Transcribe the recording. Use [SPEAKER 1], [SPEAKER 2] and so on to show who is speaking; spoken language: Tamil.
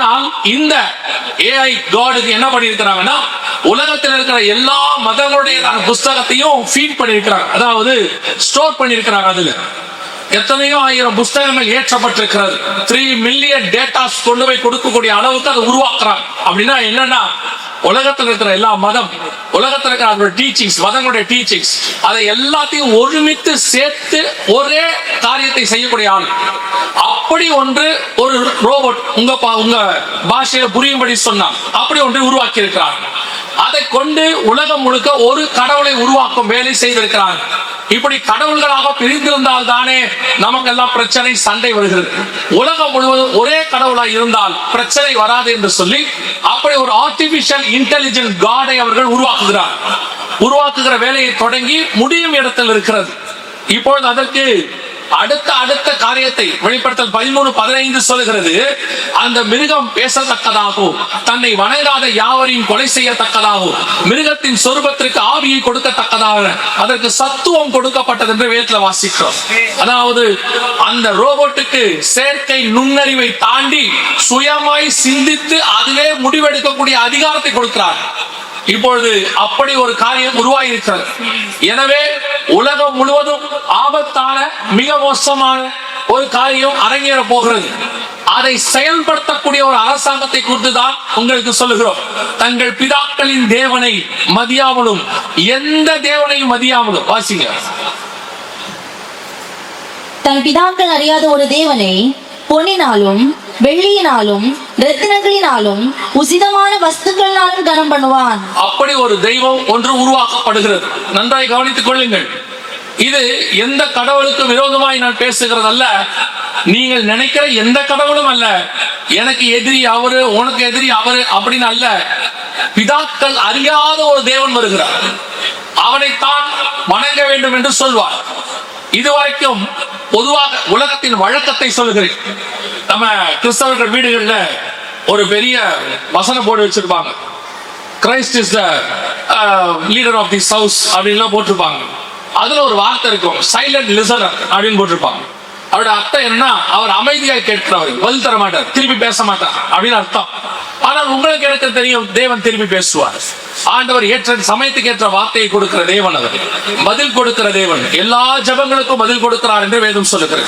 [SPEAKER 1] ஆனால் இந்த ஏஐ காடுக்கு என்ன பண்ணியிருக்கிறாங்கன்னா, உலகத்தில் இருக்கிற எல்லா மதங்களுடைய புஸ்தகத்தையும் ஃபீட் பண்ணியிருக்கிறாங்க, அதாவது ஸ்டோர் பண்ணியிருக்கிறாங்க. அதுல எத்தனையோ ஆயிரம் புஸ்தகங்கள் ஏற்றப்பட்டிருக்கிறது. 3 மில்லியன் டேட்டாஸ் கொண்டு போய் கொடுக்கக்கூடிய அளவுக்கு அதை உருவாக்குறாங்க. அப்படின்னா என்னன்னா, உலகத்தில் இருக்கிற எல்லா மதம், உலகத்தில் இருக்கிற அதோட டீச்சிங்ஸ், மதங்களுடைய டீச்சிங்ஸ், அதை எல்லாத்தையும் ஒருமித்து சேர்த்து ஒரே காரியத்தை செய்யக்கூடிய ஆள். அப்படி ஒன்று ஒரு ரோபோட் உங்க பாஷையில புரியும்படி சொன்னா அப்படி ஒன்று உருவாக்கி இருக்கிறார். அதை கொண்டு உலகம் முழுக்க ஒரு கடவுளை உருவாக்கும் வேலை செய்திருக்கிறார். இப்படி கடவுள்களாக பிரிந்திருந்தால் தானே நமக்கெல்லாம் பிரச்சனை, சண்டை வருகிறது. உலகம் முழுவதும் ஒரே கடவுளாய் இருந்தால் பிரச்சனை வராது என்று சொல்லி அப்படி ஒரு ஆர்டிபிஷியல் இன்டெலிஜென்ட் காடை அவர்கள் உருவாக்குகிற வேலையை தொடங்கி முடியும் இடத்தில் இருக்கிறது. இப்பொழுது அதற்கு அடுத்த காரியத்தை வெளிப்படுத்தல் 13:15 சொல்லுகிறது. அந்த மிருகம் பேசத்தக்கதாகவும் தன்னை வணங்காத யாவரையும் கொலை செய்யத்தக்கதாகவும் மிருகத்தின் சொரூபத்திற்கு ஆவியை கொடுக்கத்தக்கதாக அதற்கு சத்துவம் கொடுக்கப்பட்டது என்று வேதத்தில் வாசிக்கிறோம். அதாவது அந்த ரோபோட்டுக்கு செயற்கை நுண்ணறிவை தாண்டி சுயமாய் சிந்தித்து அதிலே முடிவெடுக்கக்கூடிய அதிகாரத்தை கொடுக்கிறார். இப்பொழுது அப்படி ஒரு காரியம் உருவாகி இருக்கிறது. எனவே உலகம் முழுவதும் ஆபத்தான, மிக மோசமான ஒரு காரியம் அரங்கேற போகிறது. அதை செயல்படுத்தக்கூடிய ஒரு அரசாங்கத்தை குறித்து தான் உங்களுக்கு சொல்லுகிறோம். தங்கள் பிதாக்களின் தேவனை மதியாமலும், எந்த தேவனையும் மதியாமலும், வாசிங்க.
[SPEAKER 2] தன் பிதாக்கள் அறியாத ஒரு தேவனை பொன்னினாலும் வெள்ளியினாலும் ரத்தினங்களினாலும் உசிதமான வஸ்துக்களினாலும் கனம் பண்ணுவான்.
[SPEAKER 1] அப்படி ஒரு தெய்வம் ஒன்று உருவாக்கப்படுகிறது. நன்றாய் கவனித்துக் கொள்ளுங்கள். இது எந்த கடவுளுக்கு விரோதமாய் நான் பேசுகிறது அல்ல. நீங்கள் நினைக்கிற எந்த கடவுளும் அல்ல. எனக்கு எதிரி அவரு, உனக்கு எதிரி அவரு அப்படின்னு அல்ல. பிதாக்கள் அறியாத ஒரு தேவன் வருகிறார். அவனைத்தான் வணங்க வேண்டும் என்று சொல்வார். இதுவரைக்கும் பொதுவாக உலகத்தின் வழக்கத்தை சொல்லுகிறேன். நம்ம கிறிஸ்தவர்கள் வீடுகள்ல ஒரு பெரிய வசனம் போட்டு வச்சிருப்பாங்க. Christ is the leader of this house அப்படின்லாம் போட்டிருப்பாங்க. அதுல ஒரு வார்த்தை இருக்கும், சைலண்ட் லிசனர் அப்படின்னு போட்டிருப்பாங்க. அவரோட அர்த்தம் என்ன? அவர் அமைதியாக கேட்கிறவர், பதில் தர மாட்டார், திருப்பி பேச மாட்டார் அப்படின்னு அர்த்தம். ஆனால் உங்களுக்கு எனக்கு தெரியும், தேவன் திருப்பி பேசுவார். ஆண்டவர் ஏற்ற சமயத்துக்கு ஏற்ற வார்த்தையை கொடுக்கிற தேவன், அவர் பதில் கொடுக்கிற தேவன், எல்லா ஜெபங்களுக்கும் பதில் கொடுக்கிறார் என்று வேதம் சொல்லுகிறது.